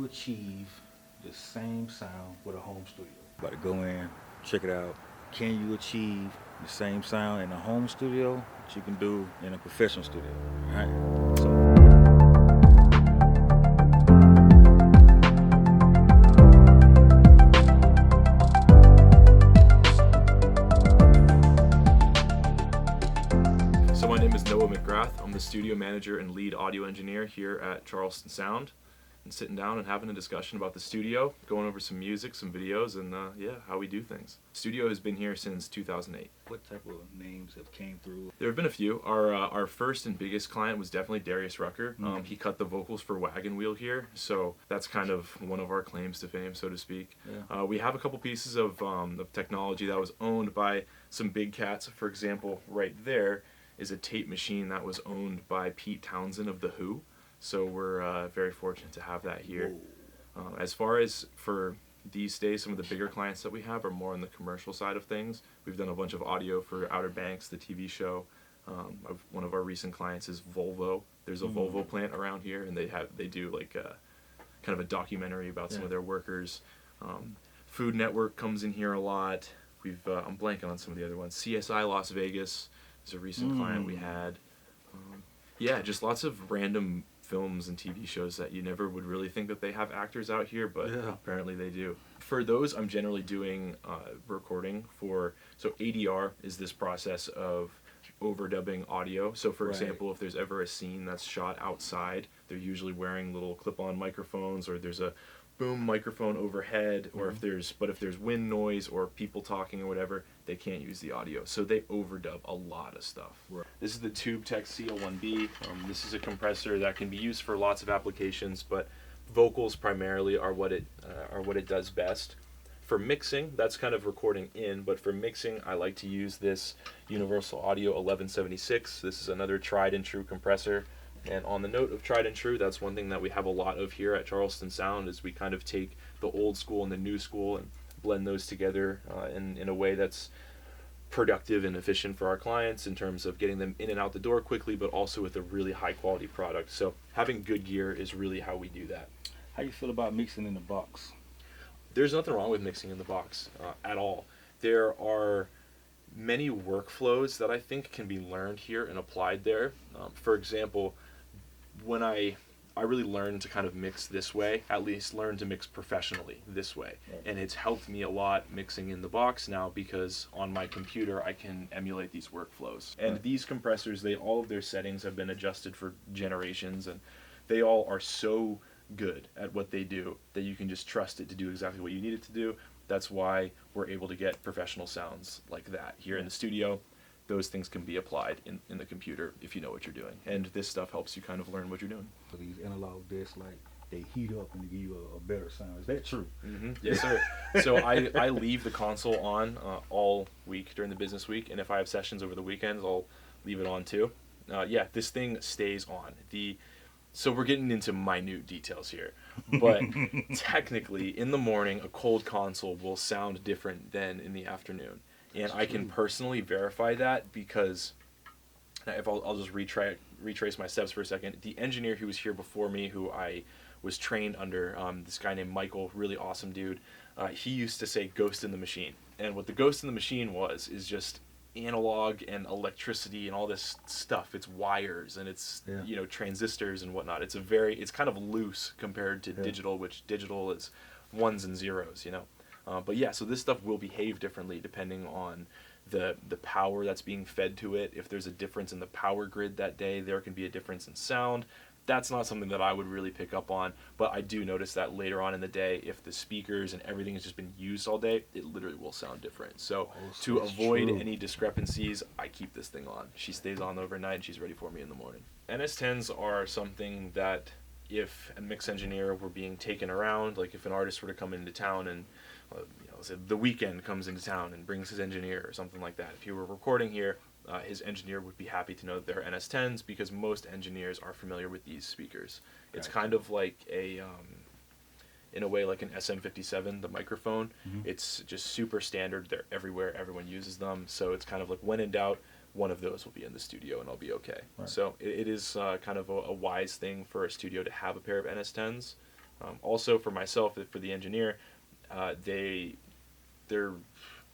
achieve the same sound with a home studio? About to go in, check it out. Can you achieve the same sound in a home studio that you can do in a professional studio? All right. So my name is Noah McGrath. I'm the studio manager and lead audio engineer here at Charleston Sound. And sitting down and having a discussion about the studio, going over some music, some videos, and how we do things. Studio has been here since 2008. What type of names have came through? There have been a few. Our first and biggest client was definitely Darius Rucker. He cut the vocals for Wagon Wheel here, so that's kind of one of our claims to fame, so to speak. Yeah. We have a couple pieces of technology that was owned by some big cats. For example, right there is a tape machine that was owned by Pete Townsend of The Who. So we're very fortunate to have that here. As far as for these days, some of the bigger clients that we have are more on the commercial side of things. We've done a bunch of audio for Outer Banks, the TV show. One of our recent clients is Volvo. There's a Volvo plant around here, and they do like kind of a documentary about some of their workers. Food Network comes in here a lot. I'm blanking on some of the other ones. CSI Las Vegas is a recent client we had. Just lots of random films and TV shows that you never would really think that they have actors out here, but apparently they do. For those, I'm generally doing recording for, so ADR is this process of overdubbing audio. So for example, if there's ever a scene that's shot outside, they're usually wearing little clip-on microphones, or there's a boom microphone overhead, or if there's wind noise or people talking or whatever, they can't use the audio, so they overdub a lot of stuff. This is the TubeTech CL1B. This is a compressor that can be used for lots of applications, but vocals primarily are what it does best. For mixing, that's kind of recording in, but for mixing, I like to use this Universal Audio 1176. This is another tried and true compressor. And on the note of tried and true, that's one thing that we have a lot of here at Charleston Sound, is we kind of take the old school and the new school and blend those together in a way that's productive and efficient for our clients in terms of getting them in and out the door quickly, but also with a really high quality product. So having good gear is really how we do that. How you feel about mixing in the box? There's nothing wrong with mixing in the box at all. There are many workflows that I think can be learned here and applied there. For example, when I really learned to kind of mix this way, at least learn to mix professionally this way. And it's helped me a lot mixing in the box now, because on my computer I can emulate these workflows. And these compressors, all of their settings have been adjusted for generations, and they all are so good at what they do that you can just trust it to do exactly what you need it to do. That's why we're able to get professional sounds like that here in the studio. Those things can be applied in the computer if you know what you're doing. And this stuff helps you kind of learn what you're doing. So these analog discs, like, they heat up and give you a better sound. Is that true? Mm-hmm. Yes, sir. So I leave the console on all week during the business week, and if I have sessions over the weekends, I'll leave it on too. This thing stays on. So we're getting into minute details here, but technically in the morning, a cold console will sound different than in the afternoon. And I can personally verify that, because if I'll just retrace my steps for a second. The engineer who was here before me, who I was trained under, this guy named Michael, really awesome dude, he used to say ghost in the machine. And what the ghost in the machine is just analog and electricity and all this stuff. It's wires and it's transistors and whatnot. It's kind of loose compared to digital, which digital is ones and zeros, so this stuff will behave differently depending on the power that's being fed to it. If there's a difference in the power grid that day, there can be a difference in sound. That's not something that I would really pick up on, but I do notice that later on in the day, if the speakers and everything has just been used all day, it literally will sound different. So to avoid any discrepancies, I keep this thing on. She stays on overnight and she's ready for me in the morning. NS10s are something that if a mix engineer were being taken around, like if an artist were to come into town and say The Weeknd comes into town and brings his engineer or something like that, if he were recording here, his engineer would be happy to know that they're NS10s, because most engineers are familiar with these speakers. It's kind of like in a way like an SM57, the microphone. It's just super standard. They're everywhere. Everyone uses them. So it's kind of like, when in doubt, one of those will be in the studio and I'll be okay. So it is kind of a wise thing for a studio to have a pair of NS10s. Also for myself, for the engineer, they're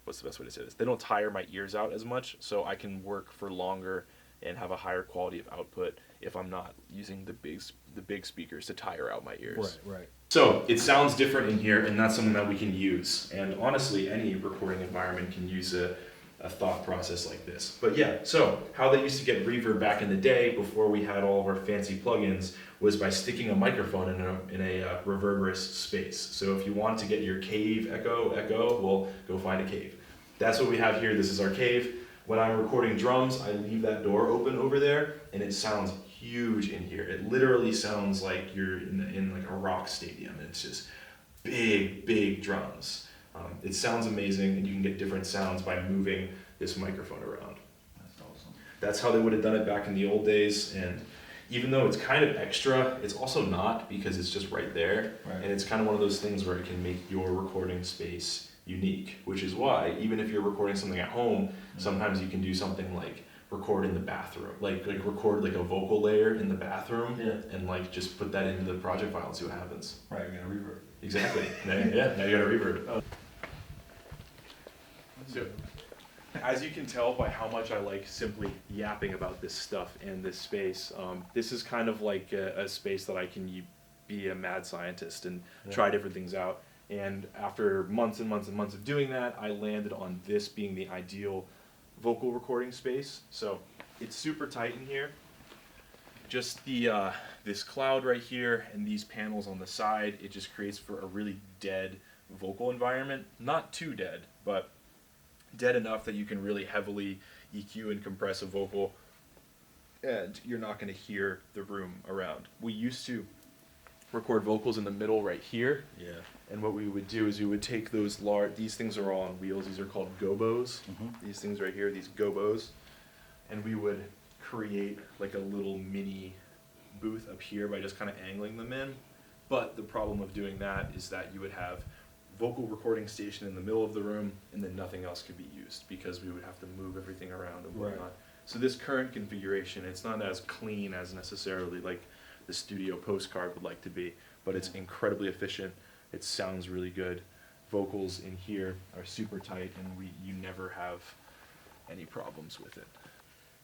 what's the best way to say this? They don't tire my ears out as much, so I can work for longer and have a higher quality of output if I'm not using the big speakers to tire out my ears. Right. So it sounds different in here, and that's something that we can use. And honestly, any recording environment can use a thought process like this. But yeah, so how they used to get reverb back in the day before we had all of our fancy plugins was by sticking a microphone in a reverberous space. So if you want to get your cave echo, well, go find a cave. That's what we have here. This is our cave. When I'm recording drums, I leave that door open over there, and it sounds huge in here. It literally sounds like you're in like a rock stadium. It's just big drums. It sounds amazing, and you can get different sounds by moving this microphone around. That's awesome. That's how they would have done it back in the old days, and even though it's kind of extra, it's also not, because it's just right there. Right. And it's kind of one of those things where it can make your recording space unique, which is why even if you're recording something at home, sometimes you can do something like record in the bathroom, like record like a vocal layer in the bathroom, and like just put that into the project file and see what happens. Right, you got a reverb. Exactly. Now you got a reverb. Oh. So, as you can tell by how much I like simply yapping about this stuff and this space, this is kind of like a space that I can be a mad scientist and try different things out. And after months and months and months of doing that, I landed on this being the ideal vocal recording space. So it's super tight in here. Just this cloud right here and these panels on the side, it just creates for a really dead vocal environment. Not too dead, but dead enough that you can really heavily EQ and compress a vocal, and you're not going to hear the room around. We used to record vocals in the middle right here. Yeah. And what we would do is we would take these things are all on wheels, these are called gobos. These things right here, these gobos. And we would create like a little mini booth up here by just kind of angling them in. But the problem of doing that is that you would have vocal recording station in the middle of the room, and then nothing else could be used because we would have to move everything around and whatnot. Right. So this current configuration, it's not as clean as necessarily like the studio postcard would like to be, but it's incredibly efficient. It sounds really good. Vocals in here are super tight, and you never have any problems with it.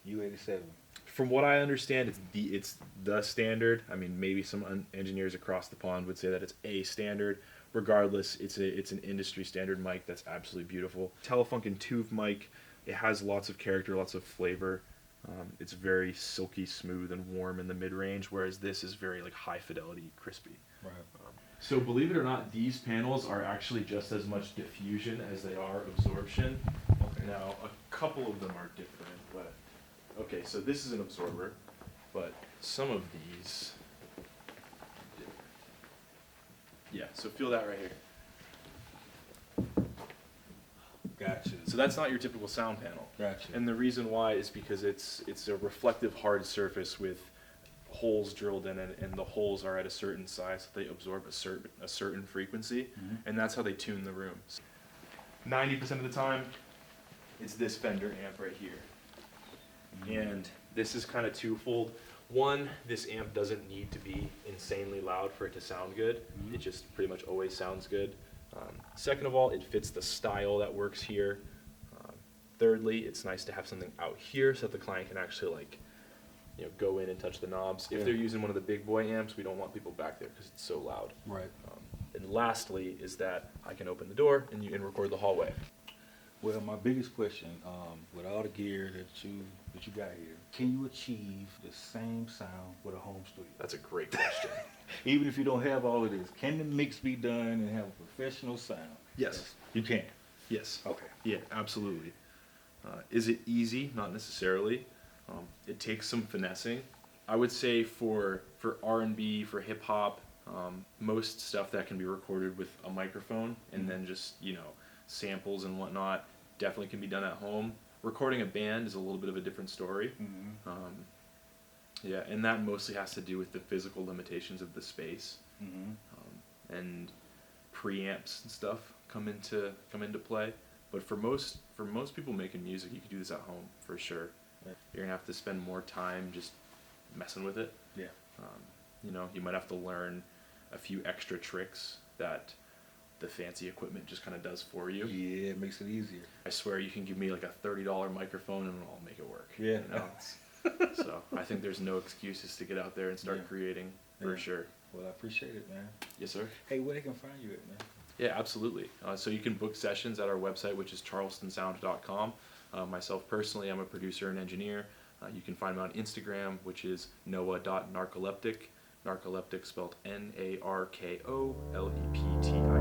U87. From what I understand, it's the standard. I mean, maybe some engineers across the pond would say that it's a standard. Regardless, it's an industry standard mic that's absolutely beautiful. Telefunken tube mic. It has lots of character, lots of flavor. It's very silky, smooth, and warm in the mid-range, whereas this is very like high fidelity, crispy. Right. So believe it or not, these panels are actually just as much diffusion as they are absorption. Okay. Now, a couple of them are different, but okay, so this is an absorber, but some of these, yeah, so feel that right here. Gotcha. So that's not your typical sound panel. Gotcha. And the reason why is because it's a reflective hard surface with holes drilled in it, and the holes are at a certain size so they absorb a certain frequency, and that's how they tune the room. 90% of the time, it's this Fender amp right here. And this is kind of twofold. One, this amp doesn't need to be insanely loud for it to sound good. It just pretty much always sounds good. Second of all, it fits the style that works here. Thirdly, it's nice to have something out here so that the client can actually go in and touch the knobs. If they're using one of the big boy amps, we don't want people back there because it's so loud. Right. And lastly is that I can open the door and you can record the hallway. Well, my biggest question, with all the gear that you got here, can you achieve the same sound with a home studio? That's a great question. Even if you don't have all of this, can the mix be done and have a professional sound? Yes. You can. Yes. Okay. Yeah, absolutely. Is it easy? Not necessarily. It takes some finessing. I would say for R&B, for hip hop, most stuff that can be recorded with a microphone and then just samples and whatnot definitely can be done at home. Recording a band is a little bit of a different story. Yeah, and that mostly has to do with the physical limitations of the space, and preamps and stuff come into play. But for most people making music, you can do this at home for sure. You're gonna have to spend more time just messing with it. Yeah. You might have to learn a few extra tricks that the fancy equipment just kind of does for you. Yeah, it makes it easier. I swear you can give me like a $30 microphone and I'll make it work. Yeah. You know, so I think there's no excuses to get out there and start creating for sure. Well, I appreciate it, man. Yes, sir. Hey, where they can find you at, man? Yeah, absolutely. So you can book sessions at our website, which is charlestonsound.com. Myself personally, I'm a producer and engineer. You can find me on Instagram, which is noah.narcoleptic. Narcoleptic spelled Narkoleptic.